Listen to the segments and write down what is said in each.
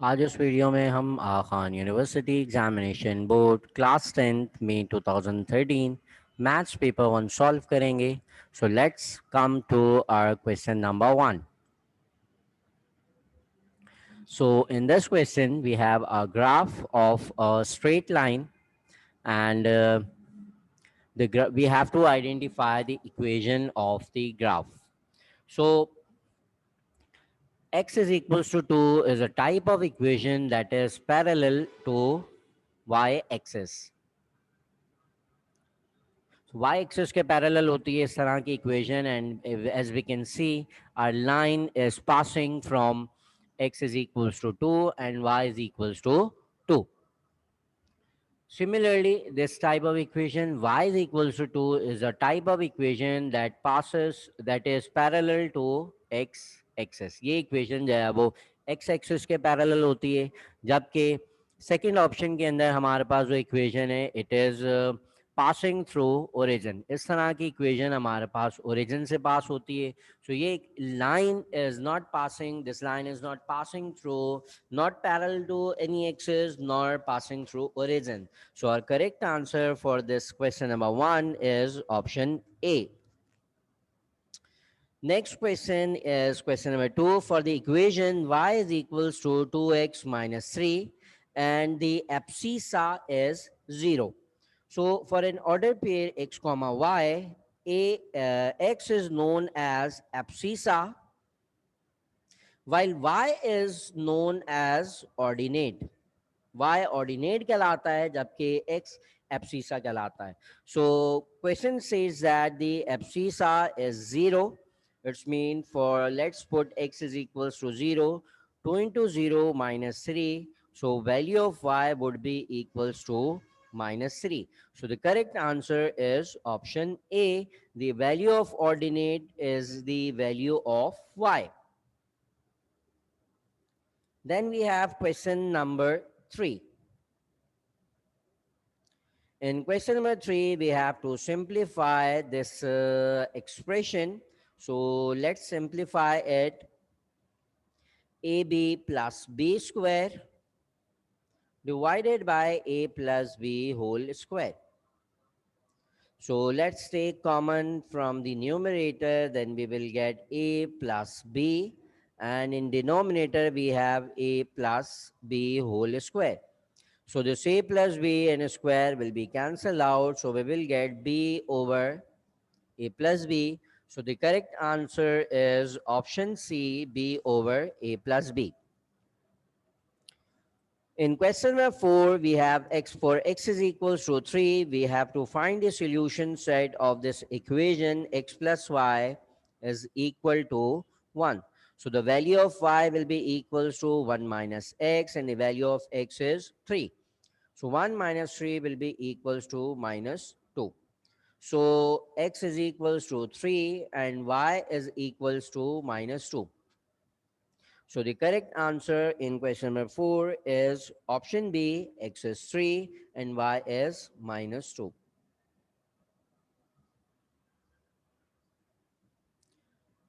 आज इस वीडियो में हम Khan university examination board class 10th में 2013 मैथ्स पेपर 1 सॉल्व करेंगे. So let's come to our question number 1. So in this question we have a graph of a straight line, and we have to identify the equation of the graph. So x is equals to 2 is a type of equation that is parallel to y axis. Y axis के parallel होती है इस तरह की equation, and as we can see our line is passing from x is equals to 2 and y is equals to 2. Similarly, this type of equation y is equals to 2 is a type of equation that is parallel to x axis. ये equation जो है वो x axis के parallel होती है, जबकि second option के अंदर हमारे पास जो equation है it is passing through origin. इस तरह की equation हमारे पास origin से pass होती है. So ये line is not passing, this line is not passing through, not parallel to any axis nor passing through origin. So our correct answer for this question number 1 is option A. Next question is question number 2. For the equation y is equals to 2x minus 3 and the abscissa is 0. So for an ordered pair x comma y, x is known as abscissa while y is known as ordinate. y ordinate कहलाता है जबकि x abscissa कहलाता है. So question says that the abscissa is 0. It's mean for let's put x is equals to 0. 2 into 0 minus 3. So value of y would be equals to minus 3. So the correct answer is option A. The value of ordinate is the value of y. Then we have question number 3. In question number 3, we have to simplify this expression. So let's simplify it. AB plus b square divided by a plus b whole square. So let's take common from the numerator, then we will get a plus b, and in denominator we have a plus b whole square. So this a plus b and a square will be cancelled out. So we will get b over a plus b. So the correct answer is option C, b over a plus b. In question number 4, we have x for x is equals to 3. We have to find the solution set of this equation x plus y is equal to 1. So the value of y will be equals to 1 minus x, and the value of x is 3. So 1 minus 3 will be equals to minus 2. So x is equals to 3 and y is equals to minus 2. So the correct answer in question number 4 is option B, x is 3 and y is minus 2.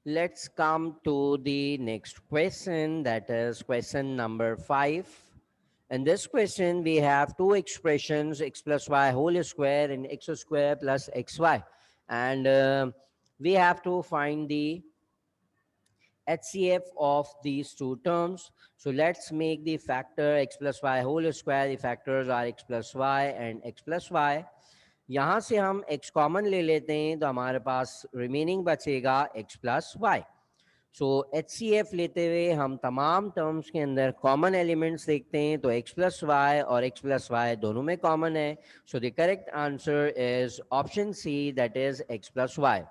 Let's come to the next question, that is question number 5. In this question, we have two expressions, x plus y whole square and x square plus xy. And we have to find the HCF of these two terms. So let's make the factor x plus y whole square. The factors are x plus y and x plus y. यहाँ से हम x common ले लेते हैं तो हमारे पास remaining बचेगा x plus Y. सो HCF लेते हुए हम तमाम टर्म्स के अंदर कॉमन एलिमेंट्स देखते हैं तो x प्लस वाई और x प्लस वाई दोनों में कॉमन है. So the correct answer is option C, that is x plus y.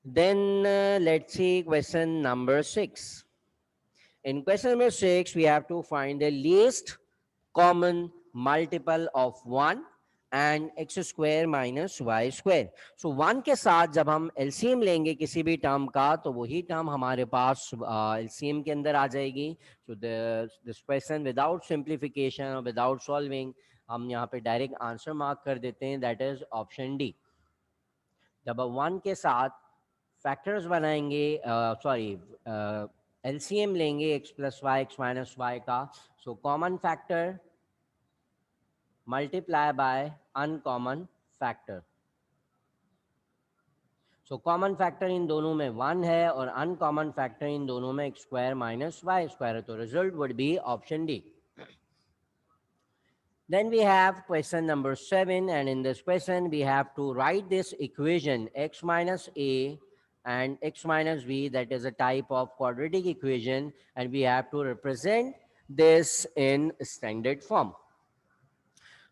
Then let's see question number 6. In question number 6, we have to find the least common multiple of 1 and x square minus y square. So 1 के साथ जब हम LCM लेंगे किसी भी term का तो वही टर्म हमारे पास LCM के अंदर आ जाएगी. So this question without simplification or without solving हम यहाँ पे डायरेक्ट आंसर मार्क कर देते हैं, दैट इज ऑप्शन डी. जब 1 के साथ फैक्टर्स बनाएंगे, सॉरी, एलसीएम लेंगे x plus y x minus y का. So common factor multiply by uncommon factor. So common factor इन दोनों में 1 है और अनकॉमन फैक्टर इन दोनों में x square minus y square है. तो result would be option D. Then we have question number 7, and in this question we have to write this equation x minus a and x minus b, that is a type of quadratic equation, and we have to represent this in standard form.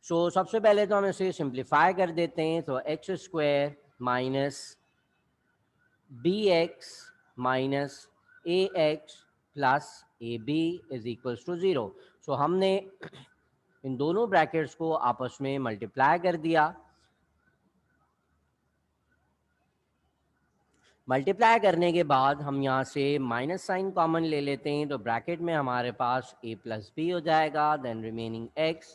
So सबसे पहले तो हम इसे simplify कर देते हैं. तो x square minus b x minus a x plus A B is equals to zero. So हमने इन दोनों ब्रैकेट्स को आपस में मल्टीप्लाई कर दिया. मल्टीप्लाई करने के बाद हम यहाँ से माइनस साइन कॉमन ले लेते हैं. तो ब्रैकेट में हमारे पास a प्लस बी हो जाएगा. Then remaining x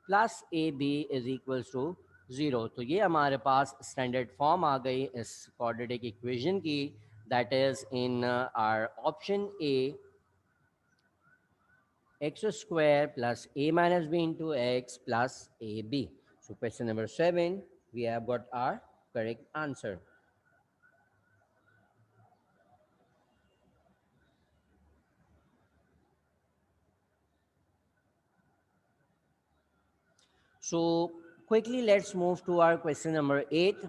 plus A B is equals to zero. तो ये हमारे पास स्टैंडर्ड फॉर्म आ गई इस क्वाड्रेटिक इक्वेशन की, that is in our option A x square plus a minus b into x plus ab. So question number 7, we have got our correct answer. So quickly let's move to our question number 8.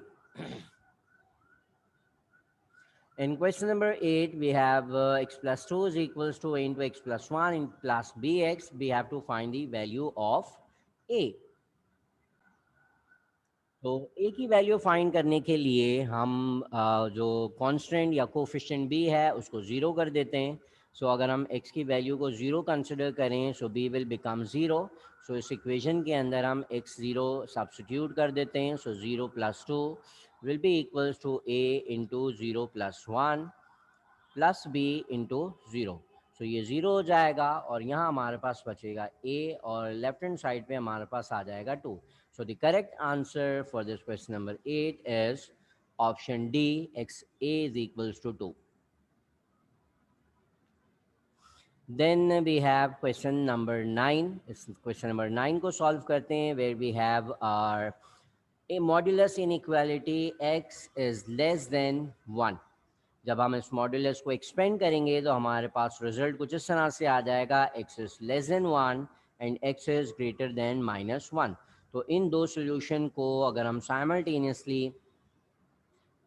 In question number 8, we have x plus 2 is equals to a into x plus 1 in plus bx. We have to find the value of a. तो ए की value find करने के लिए हम जो constant या coefficient B है उसको ज़ीरो कर देते हैं. सो अगर हम एक्स की वैल्यू को ज़ीरो कंसिडर करें, सो बी विल बिकम ज़ीरो. सो इस इक्वेशन के अंदर हम एक्स ज़ीरो सब्स्टिट्यूट कर देते हैं. So zero plus two will be equals to a into zero plus one plus b into zero. So ये ज़ीरो हो जाएगा और यहाँ हमारे पास बचेगा ए और लेफ्ट हैंड साइड पे हमारे पास आ जाएगा to. So the correct answer for this question number 8 is option D, XA is equals to 2. Then we have question number 9. इस question number 9 को solve करते हैं, where we have our a modulus inequality x is less than 1. जब हम इस modulus को expand करेंगे तो हमारे पास रिजल्ट कुछ इस तरह से आ जाएगा, x is less then 1 and x is greater then minus 1. तो इन दो सोल्यूशन को अगर हम साइमल्टेनियसली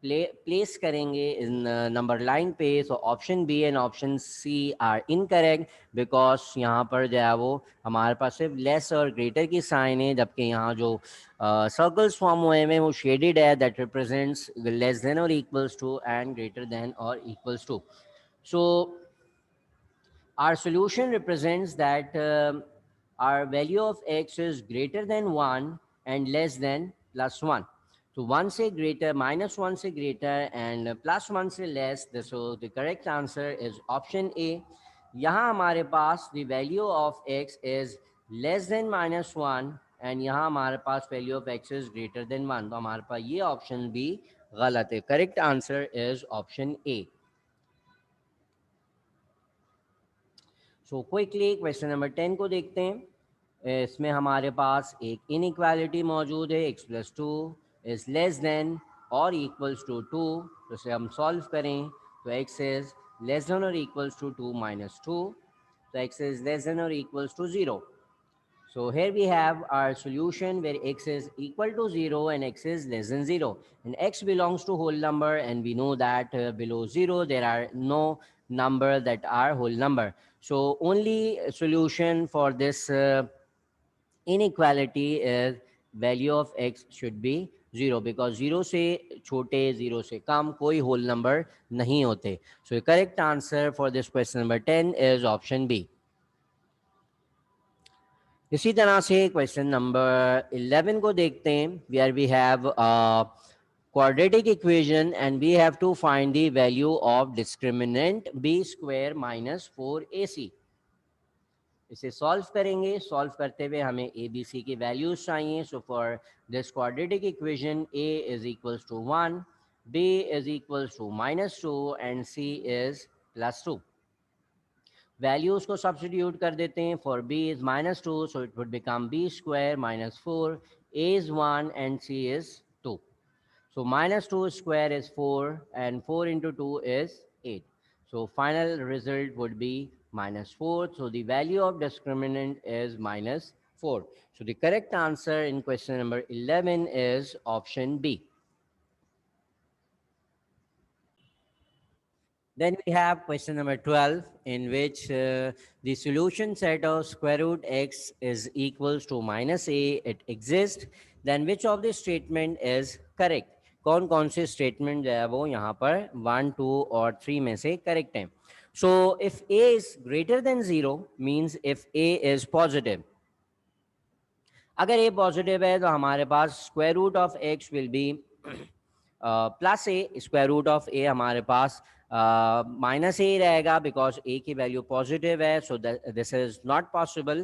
प्लेस करेंगे इन नंबर लाइन पे, तो option B and option C are incorrect, because यहाँ पर जो है वो हमारे पास सिर्फ लेस और ग्रेटर की साइन है, जबकि यहाँ जो सर्कल्स फॉर्म हुए हैं वो शेडेड है, दैट रिप्रेजेंट्स लेस देन और equals to and greater than और equals to. So our solution represents that our value of x is greater than 1 and less than plus 1. So 1 say greater, minus 1 say greater, and plus 1 say less. So the correct answer is option A. यहाँ हमारे पास the value of x is less than minus 1 and यहाँ हमारे पास value of x is greater than 1. तो हमारे पास ये option भी गलत है. Correct answer is option A. So quickly question number 10 को देखते हैं. इसमें हमारे पास एक इनइक्वालिटी मौजूद है, x plus two is less than और इक्वल्स टू टू. तो इसे हम सॉल्व करें तो x इज लेस देन और equals to two minus two. तो x इज लेस देन और equals to zero. So here we have our solution where x is equal to 0 and x is less than 0. And x belongs to whole number, and we know that below 0 there are no number that are whole number. So only solution for this inequality is value of x should be 0, because 0 से छोटे 0 से कम कोई whole number नहीं होते. So the correct answer for this question number 10 is option B. इसी तरह से question number 11 को देखते हैं, where we have quadratic equation and we have to find the value of discriminant b square minus 4ac. इसे solve करेंगे. Solve करते हुए हमें ए बी सी की वैल्यूज चाहिए. So for this quadratic equation a is equals to 1, B is equals to -2 and C is +2. Values को substitute कर देते हैं. For B is -2, so it would become B square -4. A is 1 and C is 2. So -2 square is 4 and 4 into 2 is 8. So final result would be -4. So the value of discriminant is -4. So the correct answer in question number 11 is option B. Then we have question number 12, in which the solution set of square root x is equals to -a, it exists. Then which of the statement is correct? कौन कौन से statement जो है वो यहाँ पर 1, 2 और 3 में से करेक्ट हैं. So if a is greater than 0 means if a is positive. अगर a पॉजिटिव है तो हमारे पास square root of x will be plus a. Square root of a हमारे पास माइनस ए रहेगा बिकॉज ए की वैल्यू पॉजिटिव है. So this is not possible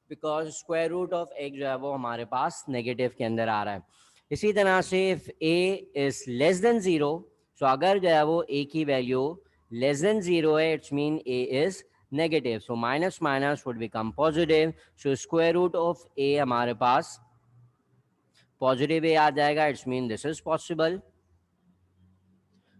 because square root of x जो है वो हमारे पास नेगेटिव के अंदर आ रहा है. इसी तरह से if a is less than zero, so अगर जो है वो ए की वैल्यू लेस देन ज़ीरो है, it's mean a is negative. So minus minus would become positive. So square root of a हमारे पास positive a आ जाएगा. It's mean this is possible.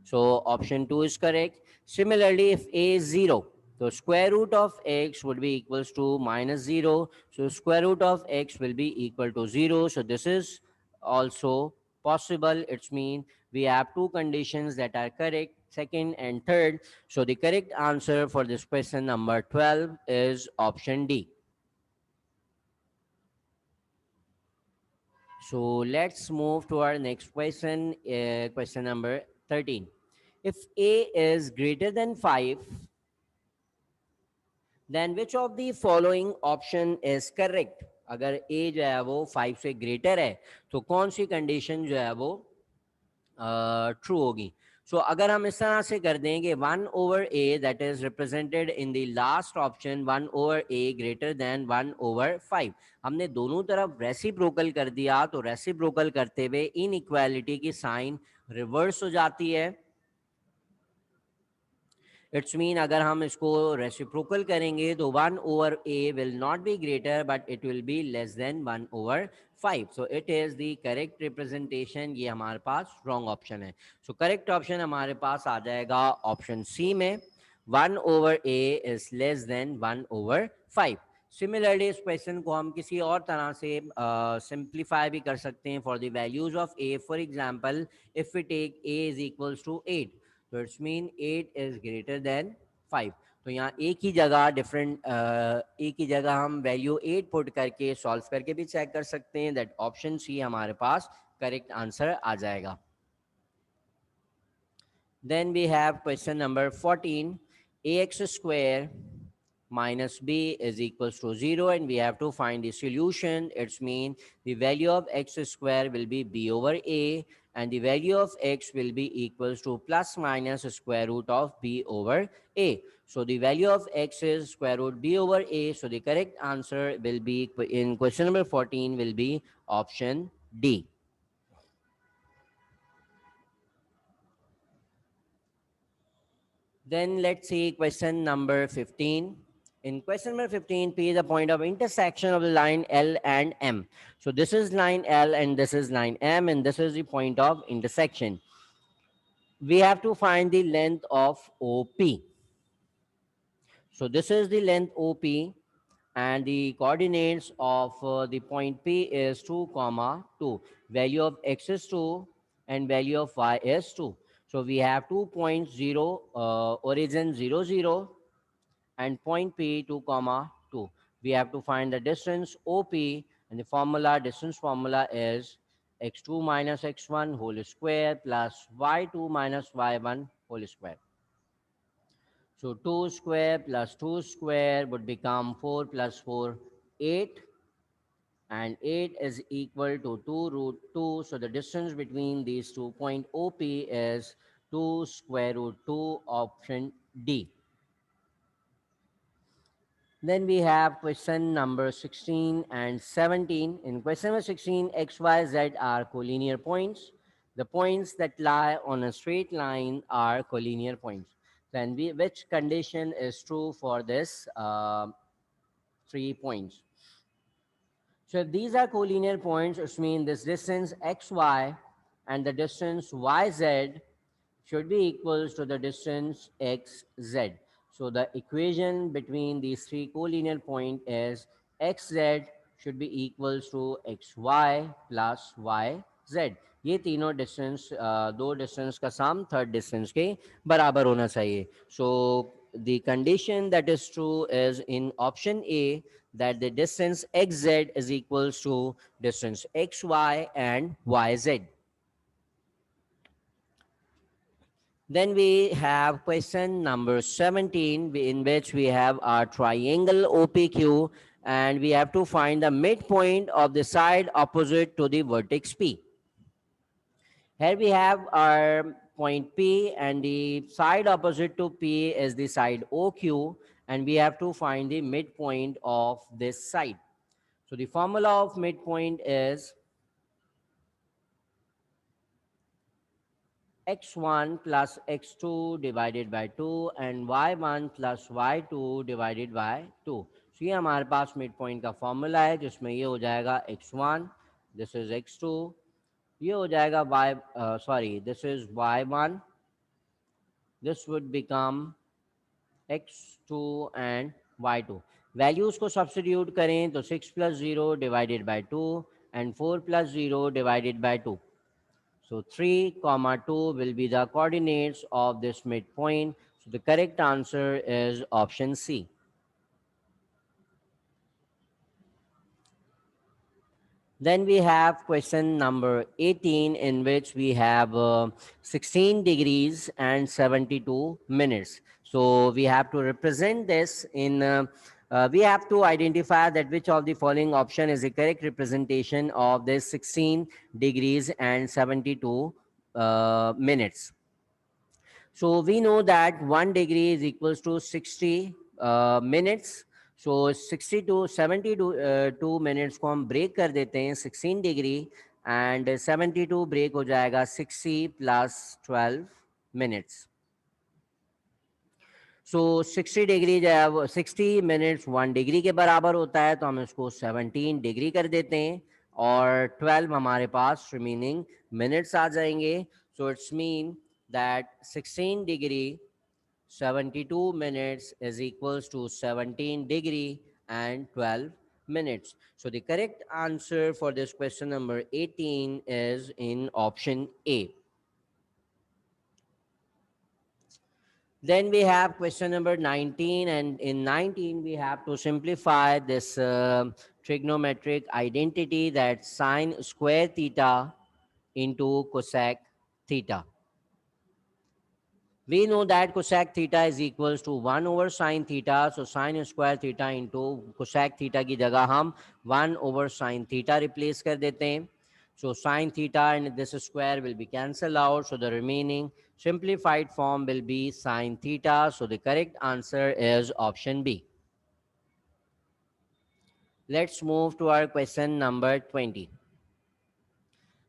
So option 2 is correct. Similarly, if a is 0, so square root of x would be equals to -0. So square root of x will be equal to 0. So this is also possible. It's mean we have two conditions that are correct, second and third. So the correct answer for this question number 12 is option D. So let's move to our next question, question number 13. If a is greater than 5, then which of the following option is correct? अगर a जो है वो 5 से greater है तो कौन सी condition जो है वो ट्रू होगी. सो अगर हम इस तरह से कर दें कि 1/a that is represented in the last option 1/a greater than 1/5, हमने दोनों तरफ रेसिप्रोकल कर दिया तो रेसिप्रोकल करते हुए इनइक्वालिटी की साइन रिवर्स हो जाती है. इट्स मीन अगर हम इसको रेसिप्रोकल करेंगे तो 1/a will not be greater but it will be less than 1/5. So it is the correct representation. ये हमारे पास रॉन्ग ऑप्शन है. सो करेक्ट ऑप्शन हमारे पास आ जाएगा ऑप्शन सी में. 1/a is less then 1/5. Similarly इस क्वेश्चन को हम किसी और तरह से सिंप्लीफाई भी कर सकते हैं. For the values of a, for example if we take a is equals to 8, तो it's mean 8 is greater than 5. तो यहाँ एक ही जगह एक ही जगह हम वैल्यू 8 पुट करके सॉल्व करके भी चेक कर सकते हैं. दैट ऑप्शन सी हमारे पास करेक्ट आंसर आ जाएगा. Then we have question number 14. ax square minus b is equals to 0 and we have to find the solution. It's mean the value of x square will be b over a and the value of x will be equals to plus minus square root of b over a. So the value of x is square root b over a. So the correct answer will be in question number 14 will be option D. Then let's see question number 15. In question number 15, P is the point of intersection of the line L and M. So this is line L and this is line M and this is the point of intersection. We have to find the length of OP. So this is the length OP and the coordinates of the point P is 2, 2. Value of x is 2 and value of y is 2. So we have 2.0 origin 0, 0 and point P 2, 2. We have to find the distance OP and the formula, distance formula is x2 minus x1 whole square plus y2 minus y1 whole square. So 2 square plus 2 square would become 4 plus 4, 8. And 8 is equal to 2 root 2. So the distance between these two point OP is 2 square root 2, option D. Then we have question number 16 and 17. In question number 16, x, y, z are collinear points. The points that lie on a straight line are collinear points. Then which condition is true for this 3 points? So if these are collinear points, which means this distance xy and the distance yz should be equals to the distance xz. So the equation between these three collinear points is xz should be equals to xy plus yz. ये तीनों distance दो distance का सम third distance के बराबर होना चाहिए. So the condition that is true is in option A, that the distance xz is equals to distance xy and yz. Then we have question number 17, in which we have our triangle OPQ, and we have to find the midpoint of the side opposite to the vertex P. Here we have our point P, and the side opposite to P is the side OQ, and we have to find the midpoint of this side. So the formula of midpoint is x1 plus x2 divided by 2 and y1 plus y2 divided by 2. So ये हमारे पास mid point का formula है, जिसमें ये हो जाएगा x1, this is x2, ये हो जाएगा this is y1, this would become x2 and y2. Values को सब्स्टिट्यूट करें तो 6 plus 0 divided by 2 and 4 plus 0 divided by 2. So 3, 2 will be the coordinates of this midpoint. So the correct answer is option C. Then we have question number 18, in which we have 16 degrees and 72 minutes. So we have to represent this in, we have to identify that which of the following option is the correct representation of this 16 degrees and 72 minutes. So we know that 1 degree is equals to 60 minutes. So 60 to 72 minutes को हम break कर देते हैं 16 degree, and 72 break हो जाएगा 60 plus 12 minutes. So 60 degree जब 60 minutes 1 degree के बराबर होता है, तो हम इसको 17 डिग्री कर देते हैं, और 12 हमारे पास रिमेनिंग मिनट्स आ जाएंगे. So it's mean that 16 degree 72 minutes is equals to 17 degree and 12 minutes. So the correct answer for this question number 18 is in option A. Then we have question number 19, and in 19 we have to simplify this trigonometric identity, that sine square theta into cosec theta. We know that cosec theta is equals to 1 over sine theta. So sine square theta into cosec theta की जगह हम 1 over sine theta replace कर देते हैं. So sine theta and this square will be cancelled out. So the remaining simplified form will be sine theta. So the correct answer is option B. Let's move to our question number 20.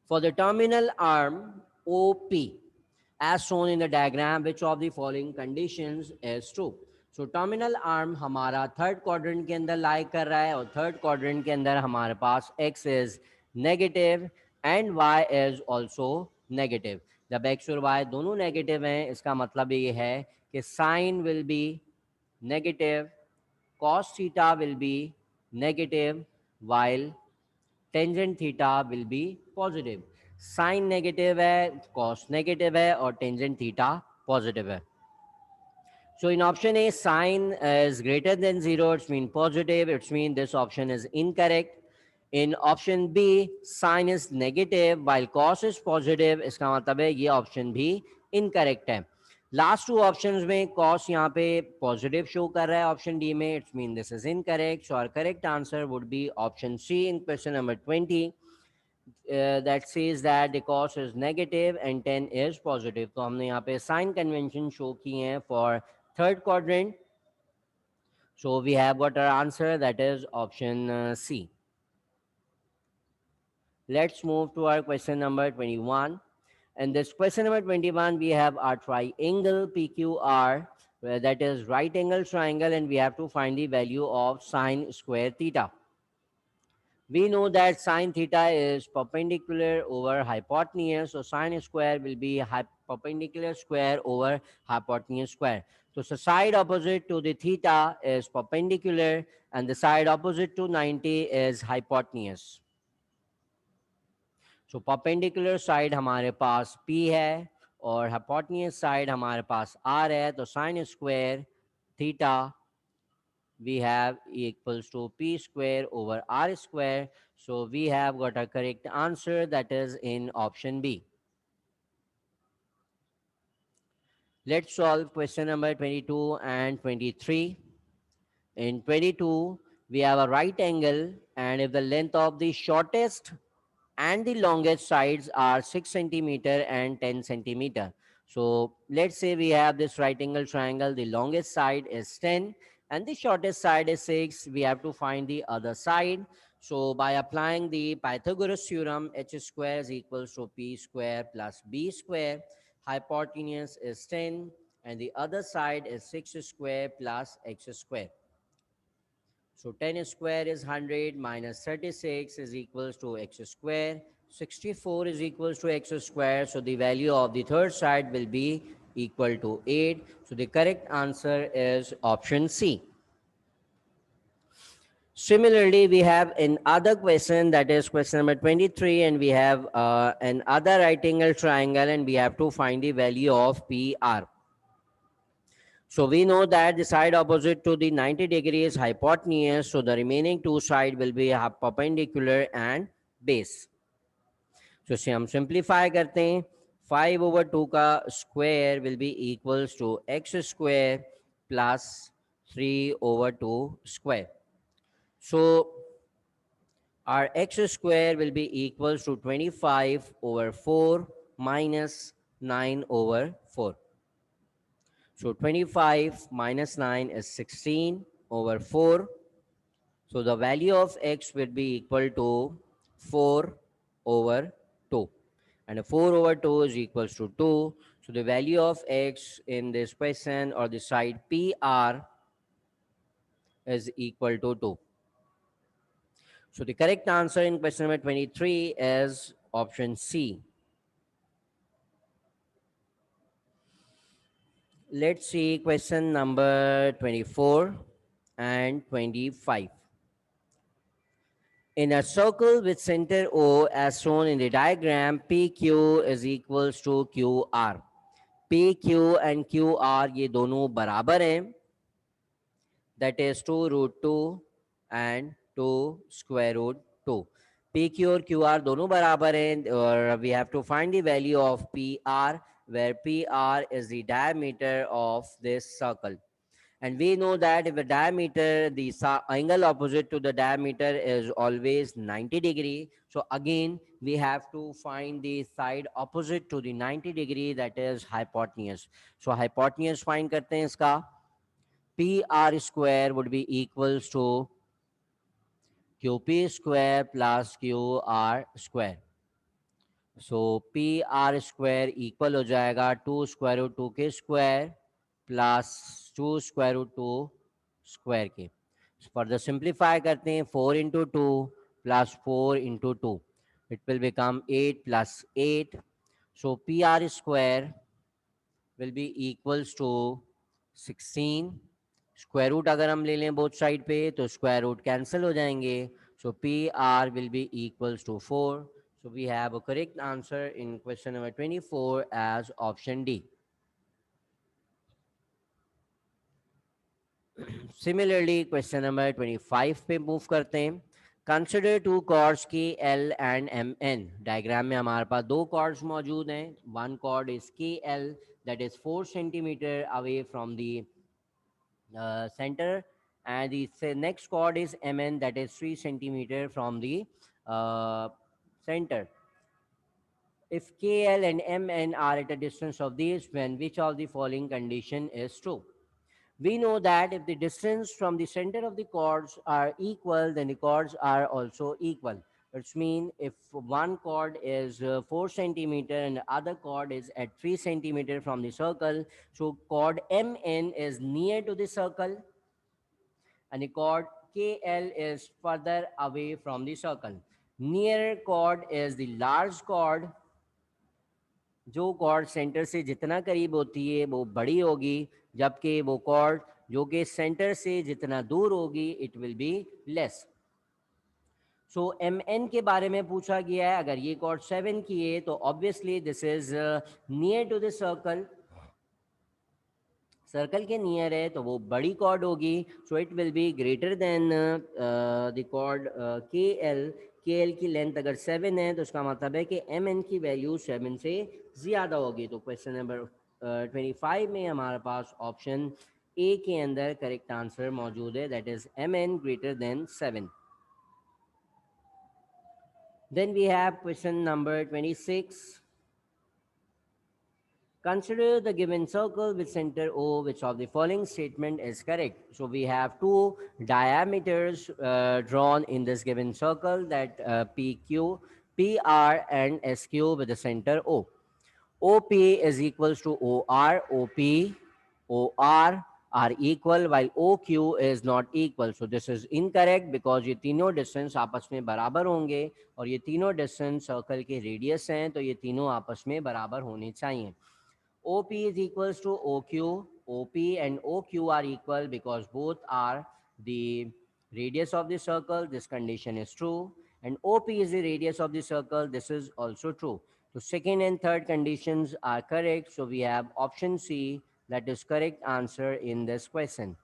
For the terminal arm OP, as shown in the diagram, which of the following conditions is true? So terminal arm हमारा third quadrant के अंदर लाई कर रहा है, और third quadrant के अंदर हमारे पास x is negative and y is also negative. जब x और y दोनों नेगेटिव हैं, इसका मतलब ये है कि sine will be negative, cos theta will be negative, while tangent theta will be positive. Sine negative है, कॉस नेगेटिव है, और टेंजेंट थीटा पॉजिटिव है. So in option A, sine is greater than 0, it's mean positive, it's mean this option is incorrect. In option B, sine is negative while cos is positive, इसका मतलब है ये option भी incorrect है. Last two options में cos यहाँ पे positive show कर रहा है ऑप्शन डी में, it's mean this is incorrect. So our correct answer would be option C in question number 20, that says that the cos is negative and 10 is positive. तो हमने यहाँ पे साइन कन्वेंशन शो किए हैं for third quadrant. So we have got our answer, that is option C. Let's move to our question number 21. In this question number 21, we have our triangle PQR, where that is right angle triangle, and we have to find the value of sine square theta. We know that sine theta is perpendicular over hypotenuse, so sine square will be perpendicular square over hypotenuse square. So the side opposite to the theta is perpendicular, and the side opposite to 90 is hypotenuse. So perpendicular side हमारे पास P है और hypotenuse side हमारे पास R है, तो sin square theta we have equals to P square over R square. So we have got a correct answer, that is in option B. Let's solve question number 22 and 23. In 22, we have a right angle, and if the length of the shortest and the longest sides are 6 centimeter and 10 centimeter. So let's say we have this right angle triangle, the longest side is 10 and the shortest side is 6. We have to find the other side. So by applying the Pythagoras theorem, h square is equals to p square plus b square. Hypotenuse is 10 and the other side is 6 square plus x square. So 10 square is 100 minus 36 is equals to x square. 64 is equals to x square. So the value of the third side will be equal to 8. So the correct answer is option C. Similarly, we have another question, that is question number 23, and we have an other right angle triangle, and we have to find the value of PR. So we know that the side opposite to the 90 degree is hypotenuse. So the remaining two side will be perpendicular and base. So इसे हम simplify करते हैं. 5/2 का square will be equals to x square plus 3/2 square. So our x square will be equals to 25/4 minus 9/4. So 25 minus 9 is 16/4. So the value of x will be equal to 4/2. And 4/2 is equals to 2. So the value of x in this question or the side PR is equal to 2. So the correct answer in question number 23 is option C. Let's see question number 24 and 25. In a circle with center O as shown in the diagram, PQ is equals to QR. PQ and QR ये दोनों बराबर हैं. That is 2√2 and 2 square root 2. PQ और QR दोनों बराबर हैं और we have to find the value of PR, where PR is the diameter of this circle. And we know that if the diameter, the angle opposite to the diameter is always 90 degree. So again, we have to find the side opposite to the 90 degree, that is hypotenuse. So hypotenuse find करते हैं इसका. PR square would be equals to QP square plus QR square. So PR square equal हो जाएगा 2 square root 2 के square plus 2 square root 2 square के. Further simplify करते हैं. 4 into 2 plus 4 into 2. It will become 8 plus 8. So PR square will be equals to 16. Square root अगर हम ले लें both side पे तो square root cancel हो जाएंगे. So PR will be equals to 4. So we have a correct answer in question number 24 as option D. Similarly, question number 25 पे move करते हैं. Consider two chords KL and MN. Diagram में हमारे पास दो chords मौजूद हैं. One chord is KL, that is 4 centimeter away from the center, and the next chord is MN, that is 3 centimeter from the center. If KL and MN are at a distance of these, when which of the following condition is true? We know that if the distance from the center of the chords are equal, then the chords are also equal. It's mean if one chord is 4 centimeter and the other chord is at 3 centimeter from the circle, so chord MN is near to the circle and the chord KL is further away from the circle. Nearer chord is the large chord. जो cord centre से जितना करीब होती है वो बड़ी होगी, जबकि वो कॉर्ड जो कि सेंटर से जितना दूर होगी it will be less. So M N के बारे में पूछा गया है. अगर ये कॉर्ड 7 की है तो obviously this is near to the circle. Circle के नियर है तो वो बड़ी कॉर्ड होगी. So it will be greater than the chord K L. K L की लेंथ अगर 7 है तो उसका मतलब है कि एम एन की वैल्यू 7 से ज़्यादा होगी. तो क्वेश्चन नंबर 25 में हमारे पास ऑप्शन ए के अंदर करेक्ट आंसर मौजूद है, that is M N greater than 7. Then we have question number 26. Consider the given circle with center O, which of the following statement is correct. So we have two diameters drawn in this given circle, that PQ, PR and SQ with the center O. OP is equals to OR, OP, OR are equal while OQ is not equal. So this is incorrect because ये तीनों distance आपस में बराबर होंगे और ये तीनों distance circle के radius हैं, तो ये तीनों आपस में बराबर होने चाहिए. OP is equals to OQ. OP and OQ are equal because both are the radius of the circle. This condition is true. And OP is the radius of the circle. This is also true. So second and third conditions are correct. So we have option C, that is correct answer in this question.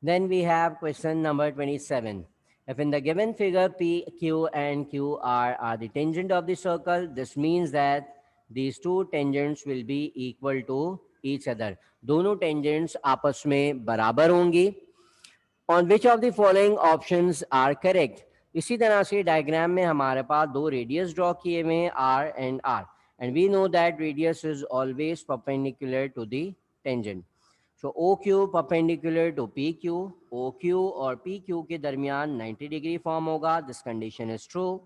Then we have question number 27. If in the given figure P, Q and QR are the tangent of the circle, this means that these two tangents will be equal to each other. दोनों tangents आपस में बराबर होंगी. On which of the following options are correct? इसी तरह से diagram में हमारे पास दो रेडियस ड्रॉ किए हुए हैं R and R, and we know that radius is always perpendicular to the tangent. So OQ perpendicular to PQ, OQ और PQ के दरमियान 90 डिग्री फॉर्म होगा. This condition is true.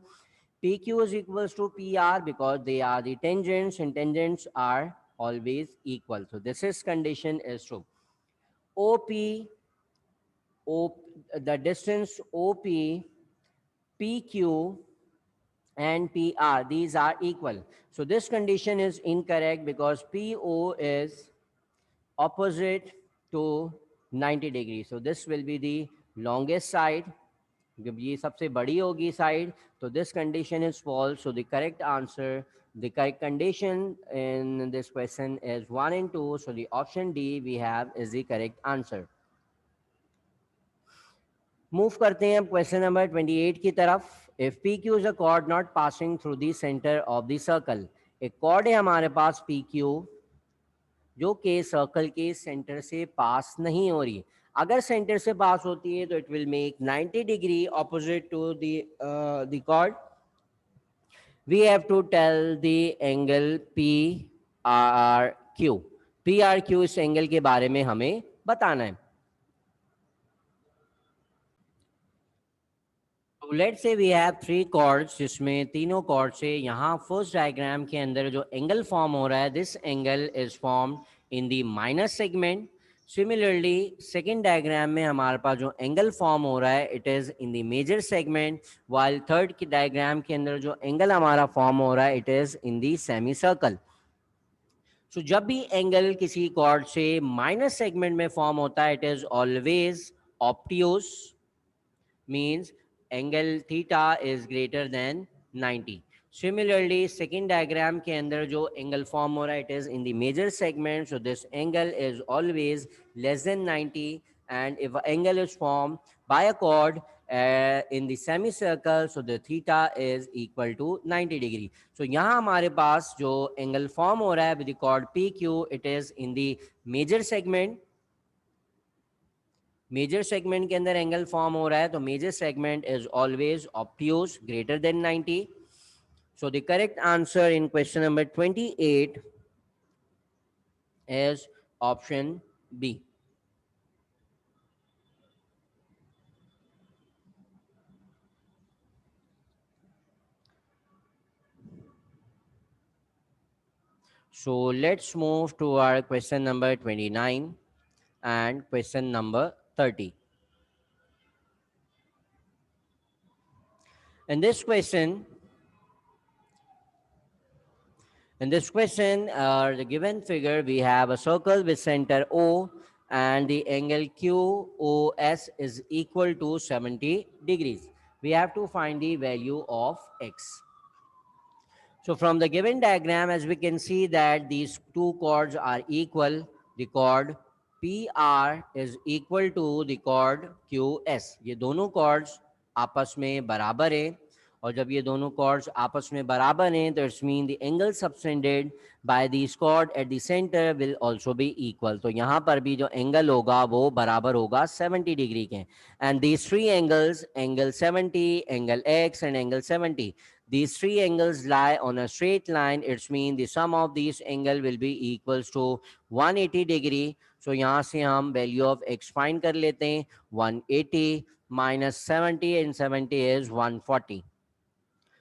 PQ is equals to PR because they are the tangents and tangents are always equal. So this is condition is true. OP, the distance OP, PQ and PR, these are equal. So this condition is incorrect because PO is opposite to 90 degrees. So this will be the longest side. जब ये सबसे बड़ी होगी side, so this condition is false. So the correct answer, the correct condition in this question is 1 and 2. So the option D we have is the correct answer. Move करते हैं अब question number 28 की तरफ. If P Q is a cord not passing through the centre of the circle. एक cord है हमारे पास P Q जो कि सर्कल के सेंटर से पास नहीं हो रही. अगर सेंटर से पास होती है तो it will make 90 degree opposite to the chord. We have to tell the angle P R Q. P R Q इस एंगल के बारे में हमें बताना है. Let's say we have three chords, जिसमें तीनों कॉर्ड से यहाँ फर्स्ट डायग्राम के अंदर जो एंगल फॉर्म हो रहा है, this angle is formed in the minus segment. Similarly second diagram में हमारे पास जो एंगल फॉर्म हो रहा है it is in the major segment, while third की डायग्राम के अंदर जो एंगल हमारा फॉर्म हो रहा है it is in the semi circle. So जब भी एंगल किसी कॉर्ड से माइनस सेगमेंट में फॉर्म होता है it is always obtuse, means angle theta is greater than 90. Similarly second diagram के अंदर जो angle form हो रहा है it is in the major segment, so this angle is always less than 90. And if an angle is formed by a chord in the semicircle, so the theta is equal to 90 degree. So यहाँ हमारे पास जो angle form हो रहा है with the chord PQ, it is in the major segment. Major segment के अंदर angle form हो रहा है तो major segment is always obtuse greater than 90. So the correct answer in question number 28 is option B. So let's move to our question number 29 and question number 30. In this question, the given figure, we have a circle with center O and the angle QOS is equal to 70 degrees. We have to find the value of x. So from the given diagram, as we can see that these two chords are equal. The chord PR is equal to the chord QS. ये दोनों chords आपस में बराबर हैं और जब ये दोनों chords आपस में बराबर हैं तो it's mean the angle subtended by this chord at the centre will also be equal. तो यहाँ पर भी जो एंगल होगा वो बराबर होगा 70 डिग्री के. And these three angles, angle 70, angle x and angle 70, these three angles lie on a straight line. It's mean the sum of these angle will be equals to 180 degree. So यहाँ से हम value of x find कर लेते हैं. 180 minus 70 and 70 is 140.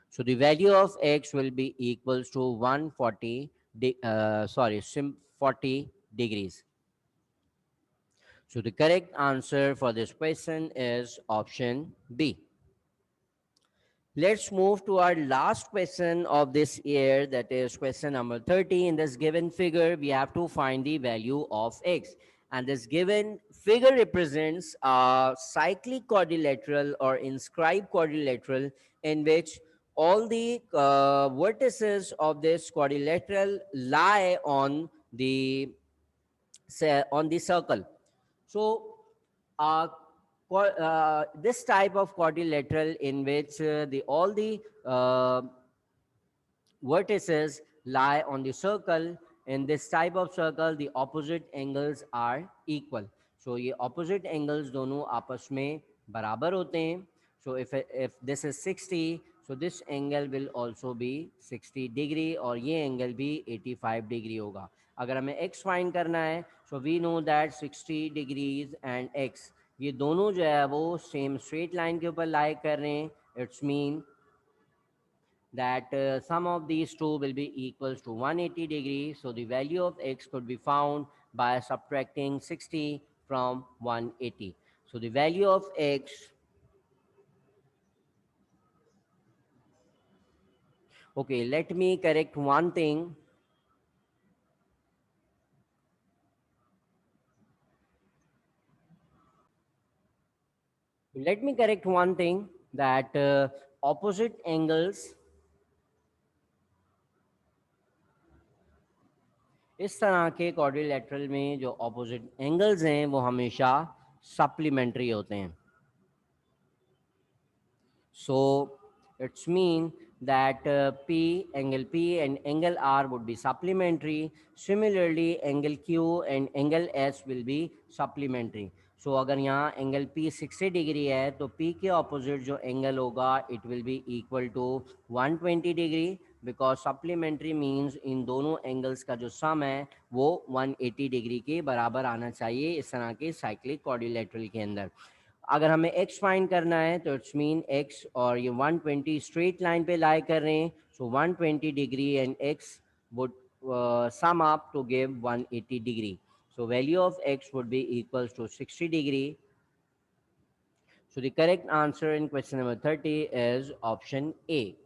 So the value of x will be equals to 140 40 degrees. So the correct answer for this question is option B. Let's move to our last question of this year, that is question number 30. In this given figure, we have to find the value of x. And this given figure represents a cyclic quadrilateral or inscribed quadrilateral in which all the vertices of this quadrilateral lie on the circle. So, this type of quadrilateral in which the all the vertices lie on the circle. In this type of circle, the opposite angles are equal. So ये opposite angles दोनों आपस में बराबर होते हैं. So if this is 60, so this angle will also be 60 degree और ये angle भी 85 degree होगा. अगर हमें x find करना है, so we know that 60 degrees and x ये दोनों जो है वो सेम स्ट्रेट लाइन के ऊपर लाई कर रहे हैं. It's mean that sum of these two will be equals to 180 degrees. So the value of x could be found by subtracting 60 from 180. So the value of x, okay, let me correct one thing. Let me correct one thing that opposite angles इस तरह के quadrilateral में जो opposite angles हैं वो हमेशा supplementary होते हैं. So it's mean that angle P and angle R would be supplementary. Similarly, angle Q and angle S will be supplementary. So अगर यहाँ angle P 60 डिग्री है तो P के opposite जो angle होगा it will be equal to 120 degree, because supplementary means इन दोनों angles का जो sum है वो 180 डिग्री के बराबर आना चाहिए इस तरह के cyclic quadrilateral के अंदर. अगर हमें x फाइंड करना है तो इट्स मीन x और ये 120 स्ट्रेट लाइन पे लाई कर रहे हैं. सो 120 degree and x would sum up to give 180 degree. So value of x would be equals to 60 degree. So the correct answer in question number 30 is option A.